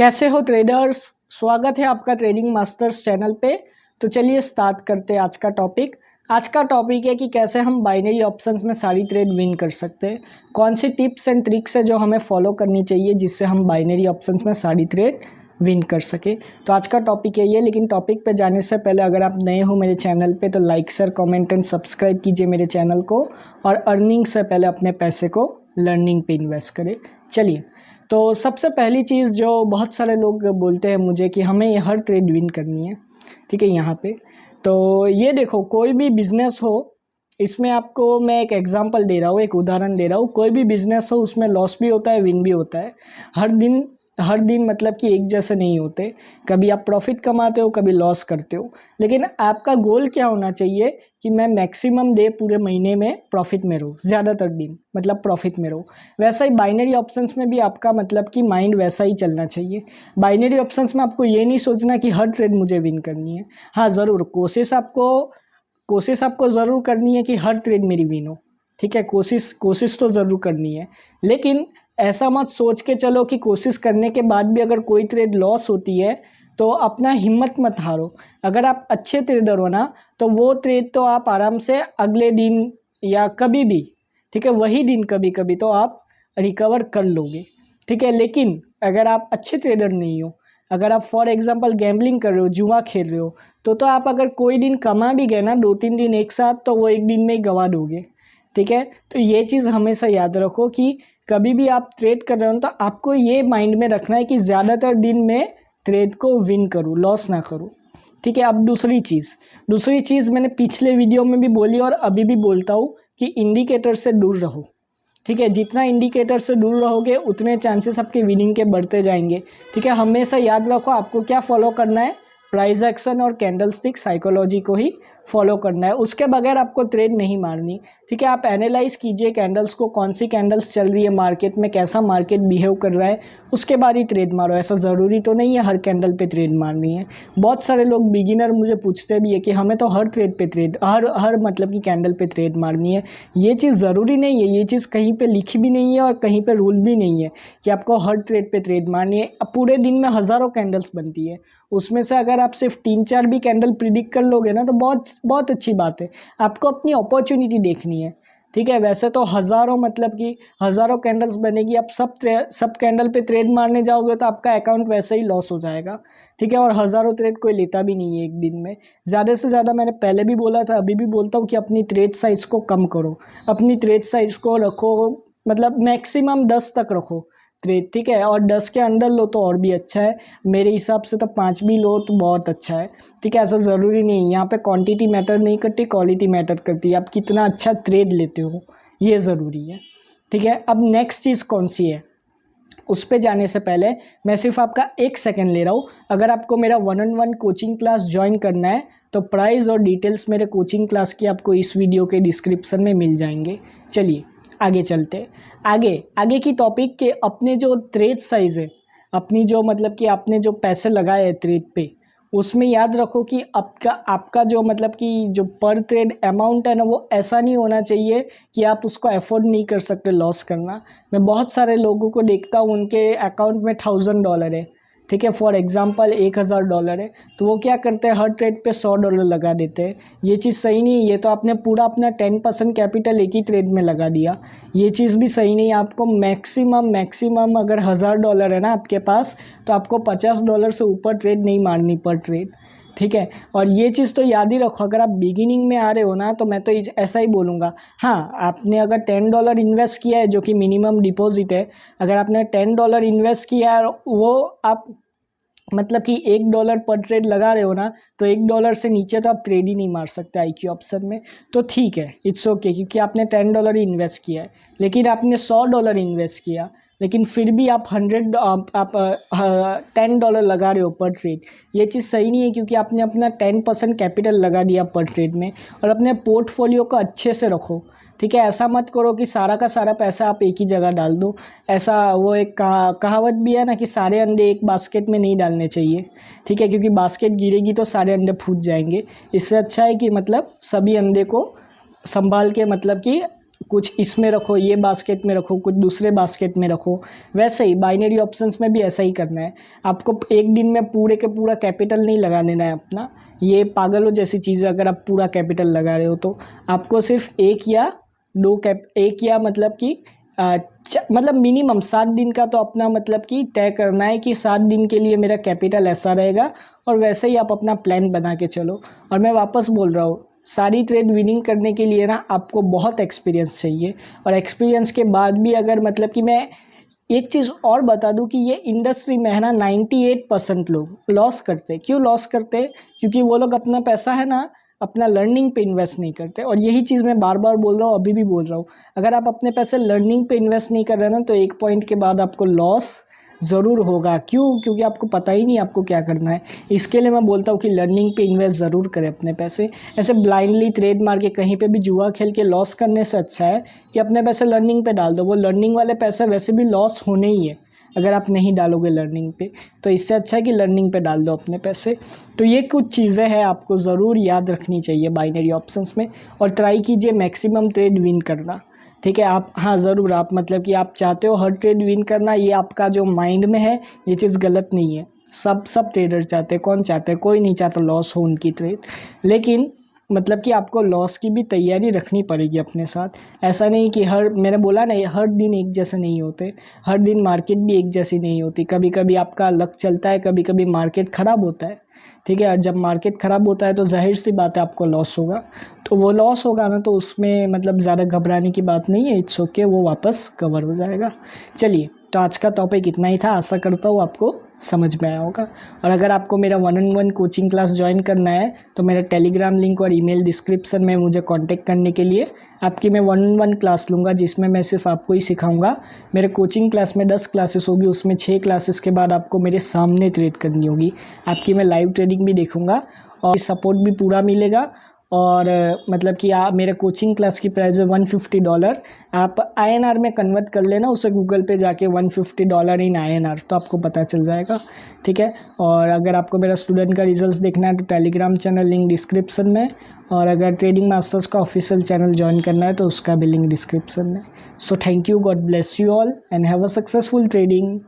कैसे हो ट्रेडर्स। स्वागत है आपका ट्रेडिंग मास्टर्स चैनल पे। तो चलिए स्टार्ट करते हैं आज का टॉपिक। आज का टॉपिक है कि कैसे हम बाइनरी ऑप्शंस में सारी ट्रेड विन कर सकते हैं। कौन सी टिप्स एंड ट्रिक्स है जो हमें फॉलो करनी चाहिए जिससे हम बाइनरी ऑप्शंस में सारी ट्रेड विन कर सके। तो आज का टॉपिक है ये। लेकिन टॉपिक पे जाने से पहले अगर आप नए हो मेरे चैनल पे तो like share comment and subscribe कीजिए मेरे चैनल को, और अर्निंग से पहले अपने पैसे को लर्निंग पे इन्वेस्ट करें। चलिए, तो सबसे पहली चीज़ जो बहुत सारे लोग बोलते हैं मुझे कि हमें हर ट्रेड विन करनी है, ठीक है। यहाँ पे तो ये देखो, कोई भी बिजनेस हो, इसमें आपको मैं एक एग्जांपल दे रहा हूँ, एक उदाहरण दे रहा हूँ। कोई भी बिजनेस हो उसमें लॉस भी होता है, विन भी होता है। हर दिन मतलब कि एक जैसे नहीं होते। कभी आप प्रॉफिट कमाते हो, कभी लॉस करते हो। लेकिन आपका गोल क्या होना चाहिए कि मैं मैक्सिमम डे पूरे महीने में प्रॉफिट में रहूँ, ज़्यादातर दिन मतलब प्रॉफिट में रहूँ। वैसा ही बाइनरी ऑप्शंस में भी आपका मतलब कि माइंड वैसा ही चलना चाहिए। बाइनरी ऑप्शंस में आपको ये नहीं सोचना कि हर ट्रेड मुझे विन करनी है। हाँ ज़रूर, कोशिश आपको ज़रूर करनी है कि हर ट्रेड मेरी विन हो, ठीक है। कोशिश तो ज़रूर करनी है। लेकिन ऐसा मत सोच के चलो कि कोशिश करने के बाद भी अगर कोई ट्रेड लॉस होती है तो अपना हिम्मत मत हारो। अगर आप अच्छे ट्रेडर हो ना, तो वो ट्रेड तो आप आराम से अगले दिन या कभी भी, ठीक है, वही दिन कभी कभी तो आप रिकवर कर लोगे, ठीक है। लेकिन अगर आप अच्छे ट्रेडर नहीं हो, अगर आप फॉर एग्जांपल गैम्बलिंग कर रहे हो, जुआ खेल रहे हो, तो आप अगर कोई दिन कमा भी गए ना, 2-3 दिन एक साथ, तो वो एक दिन में ही गंवा दोगे, ठीक है। तो ये चीज़ हमेशा याद रखो कि कभी भी आप ट्रेड कर रहे हो तो आपको ये माइंड में रखना है कि ज़्यादातर दिन में ट्रेड को विन करूँ, लॉस ना करूँ, ठीक है। अब दूसरी चीज़ मैंने पिछले वीडियो में भी बोली और अभी भी बोलता हूँ कि इंडिकेटर से दूर रहो, ठीक है। जितना इंडिकेटर से दूर रहोगे उतने चांसेस आपके विनिंग के बढ़ते जाएंगे, ठीक है। हमेशा याद रखो आपको क्या फॉलो करना है, प्राइस एक्शन और कैंडलस्टिक साइकोलॉजी को ही फॉलो करना है। उसके बगैर आपको ट्रेड नहीं मारनी, ठीक है। आप एनालाइज कीजिए कैंडल्स को, कौन सी कैंडल्स चल रही है मार्केट में, कैसा मार्केट बिहेव कर रहा है, उसके बाद ही ट्रेड मारो। ऐसा ज़रूरी तो नहीं है हर कैंडल पे ट्रेड मारनी है। बहुत सारे लोग बिगिनर मुझे पूछते भी है कि हमें तो हर ट्रेड पे हर मतलब कि कैंडल पे ट्रेड मारनी है। ये चीज़ ज़रूरी नहीं है, ये चीज़ कहीं पर लिखी भी नहीं है और कहीं पर रूल भी नहीं है कि आपको हर ट्रेड पे ट्रेड मारनी है। अब पूरे दिन में हज़ारों कैंडल्स बनती है, उसमें से अगर आप सिर्फ 3-4 भी कैंडल प्रिडिक्ट कर लोगे ना तो बहुत अच्छी बात है। आपको अपनी अपॉर्चुनिटी देखनी है, ठीक है। वैसे तो हज़ारों मतलब कि हज़ारों कैंडल्स बनेगी, आप सब कैंडल पे ट्रेड मारने जाओगे तो आपका अकाउंट वैसे ही लॉस हो जाएगा, ठीक है। और हज़ारों ट्रेड कोई लेता भी नहीं है एक दिन में। ज़्यादा से ज़्यादा मैंने पहले भी बोला था, अभी भी बोलता हूँ कि अपनी ट्रेड साइज़ को कम करो, अपनी ट्रेड साइज़ को रखो, मतलब मैक्सिमम 10 तक रखो ट्रेड, ठीक है। और 10 के अंडर लो तो और भी अच्छा है, मेरे हिसाब से तो 5 भी लो तो बहुत अच्छा है, ठीक है। ऐसा ज़रूरी नहीं है, यहाँ पे क्वांटिटी मैटर नहीं करती, क्वालिटी मैटर करती है। आप कितना अच्छा ट्रेड लेते हो ये ज़रूरी है, ठीक है। अब नेक्स्ट चीज़ कौन सी है, उस पे जाने से पहले मैं सिर्फ आपका 1 सेकेंड ले रहा हूँ। अगर आपको मेरा 1-on-1 कोचिंग क्लास ज्वाइन करना है तो प्राइस और डिटेल्स मेरे कोचिंग क्लास की आपको इस वीडियो के डिस्क्रिप्शन में मिल जाएंगे। चलिए आगे चलते हैं। आगे की टॉपिक के अपने जो ट्रेड साइज़ है, अपनी जो मतलब कि आपने जो पैसे लगाए हैं ट्रेड पे, उसमें याद रखो कि आपका जो मतलब कि जो पर ट्रेड अमाउंट है ना, वो ऐसा नहीं होना चाहिए कि आप उसको अफोर्ड नहीं कर सकते लॉस करना। मैं बहुत सारे लोगों को देखता हूँ उनके अकाउंट में $1000 है, ठीक है। फॉर एग्जांपल $1000 है, तो वो क्या करते हैं, हर ट्रेड पे $100 लगा देते हैं। ये चीज़ सही नहीं है। ये तो आपने पूरा अपना 10% कैपिटल एक ही ट्रेड में लगा दिया, ये चीज़ भी सही नहीं है। आपको मैक्सिमम अगर $1000 है ना आपके पास, तो आपको $50 से ऊपर ट्रेड नहीं मारनी पर ट्रेड, ठीक है। और ये चीज़ तो याद ही रखो, अगर आप बिगिनिंग में आ रहे हो ना, तो मैं तो ऐसा ही बोलूँगा। हाँ, आपने अगर $10 इन्वेस्ट किया है जो कि मिनिमम डिपॉजिट है, अगर आपने $10 इन्वेस्ट किया है, वो आप मतलब कि $1 पर ट्रेड लगा रहे हो ना, तो $1 से नीचे तो आप ट्रेड ही नहीं मार सकते IQ ऑप्शन में। तो ठीक है, इट्स ओके, क्योंकि आपने $10 इन्वेस्ट किया है। लेकिन आपने $100 इन्वेस्ट किया, लेकिन फिर भी आप $10 लगा रहे हो पर ट्रेड, ये चीज़ सही नहीं है, क्योंकि आपने अपना 10% कैपिटल लगा दिया पर ट्रेड में। और अपने पोर्टफोलियो को अच्छे से रखो, ठीक है। ऐसा मत करो कि सारा का सारा पैसा आप एक ही जगह डाल दो। ऐसा वो एक कहावत भी है ना कि सारे अंडे एक बास्केट में नहीं डालने चाहिए, ठीक है, क्योंकि बास्केट गिरेगी तो सारे अंडे फूट जाएंगे। इससे अच्छा है कि मतलब सभी अंडे को संभाल के मतलब कि कुछ इसमें रखो, ये बास्केट में रखो, कुछ दूसरे बास्केट में रखो। वैसे ही बाइनरी ऑप्शंस में भी ऐसा ही करना है। आपको एक दिन में पूरे के पूरा कैपिटल नहीं लगा देना है अपना, ये पागलों जैसी चीज़ है। अगर आप पूरा कैपिटल लगा रहे हो तो आपको सिर्फ एक या मतलब कि मतलब मिनिमम 7 दिन का तो अपना मतलब कि तय करना है कि 7 दिन के लिए मेरा कैपिटल ऐसा रहेगा, और वैसे ही आप अपना प्लान बना के चलो। और मैं वापस बोल रहा हूँ, सारी ट्रेड विनिंग करने के लिए ना आपको बहुत एक्सपीरियंस चाहिए, और एक्सपीरियंस के बाद भी अगर मतलब कि मैं एक चीज़ और बता दूं कि ये इंडस्ट्री में है ना 98% लोग लॉस करते। क्यों लॉस करते? क्योंकि वो लोग अपना पैसा है ना अपना लर्निंग पे इन्वेस्ट नहीं करते। और यही चीज़ मैं बार बार बोल रहा हूँ, अभी भी बोल रहा हूँ, अगर आप अपने पैसे लर्निंग पे इन्वेस्ट नहीं कर रहे ना तो एक पॉइंट के बाद आपको लॉस ज़रूर होगा। क्यों? क्योंकि आपको पता ही नहीं आपको क्या करना है। इसके लिए मैं बोलता हूँ कि लर्निंग पे इन्वेस्ट ज़रूर करें अपने पैसे। ऐसे ब्लाइंडली ट्रेड मार के कहीं पे भी जुआ खेल के लॉस करने से अच्छा है कि अपने पैसे लर्निंग पे डाल दो। वो लर्निंग वाले पैसे वैसे भी लॉस होने ही है अगर आप नहीं डालोगे लर्निंग पे, तो इससे अच्छा है कि लर्निंग पे डाल दो अपने पैसे। तो ये कुछ चीज़ें हैं आपको ज़रूर याद रखनी चाहिए बाइनरी ऑप्शंस में, और ट्राई कीजिए मैक्सिमम ट्रेड विन करना। ठीक है, आप हाँ ज़रूर, आप मतलब कि आप चाहते हो हर ट्रेड विन करना, ये आपका जो माइंड में है ये चीज़ गलत नहीं है। सब ट्रेडर चाहते हैं, कौन चाहते हैं? कोई नहीं चाहता लॉस हो उनकी ट्रेड, लेकिन मतलब कि आपको लॉस की भी तैयारी रखनी पड़ेगी अपने साथ। ऐसा नहीं कि मैंने बोला ना, हर दिन एक जैसे नहीं होते, हर दिन मार्केट भी एक जैसी नहीं होती। कभी कभी आपका लक चलता है, कभी कभी मार्केट ख़राब होता है। ठीक है, और जब मार्केट ख़राब होता है तो जाहिर सी बात है आपको लॉस होगा। तो वो लॉस होगा ना, तो उसमें मतलब ज़्यादा घबराने की बात नहीं है, इट्स ओके, वो वापस कवर हो जाएगा। चलिए, तो आज का टॉपिक इतना ही था। आशा करता हूँ आपको समझ में आया होगा। और अगर आपको मेरा 1-on-1 कोचिंग क्लास ज्वाइन करना है तो मेरा टेलीग्राम लिंक और ईमेल डिस्क्रिप्शन में मुझे कांटेक्ट करने के लिए आपकी मैं 1-on-1 क्लास लूँगा, जिसमें मैं सिर्फ आपको ही सिखाऊंगा। मेरे कोचिंग क्लास में 10 क्लासेस होगी, उसमें 6 क्लासेस के बाद आपको मेरे सामने ट्रेड करनी होगी। आपकी मैं लाइव ट्रेडिंग भी देखूँगा और सपोर्ट भी पूरा मिलेगा। और मतलब कि आप मेरे कोचिंग क्लास की प्राइस है $150। आप INR में कन्वर्ट कर लेना, उसे गूगल पे जाके $150 इन INR, तो आपको पता चल जाएगा। ठीक है, और अगर आपको मेरा स्टूडेंट का रिजल्ट्स देखना है तो टेलीग्राम चैनल लिंक डिस्क्रिप्शन में, और अगर ट्रेडिंग मास्टर्स का ऑफिशियल चैनल ज्वाइन करना है तो उसका भी लिंक डिस्क्रिप्शन में। So thank you, God bless you all and have a successful trading.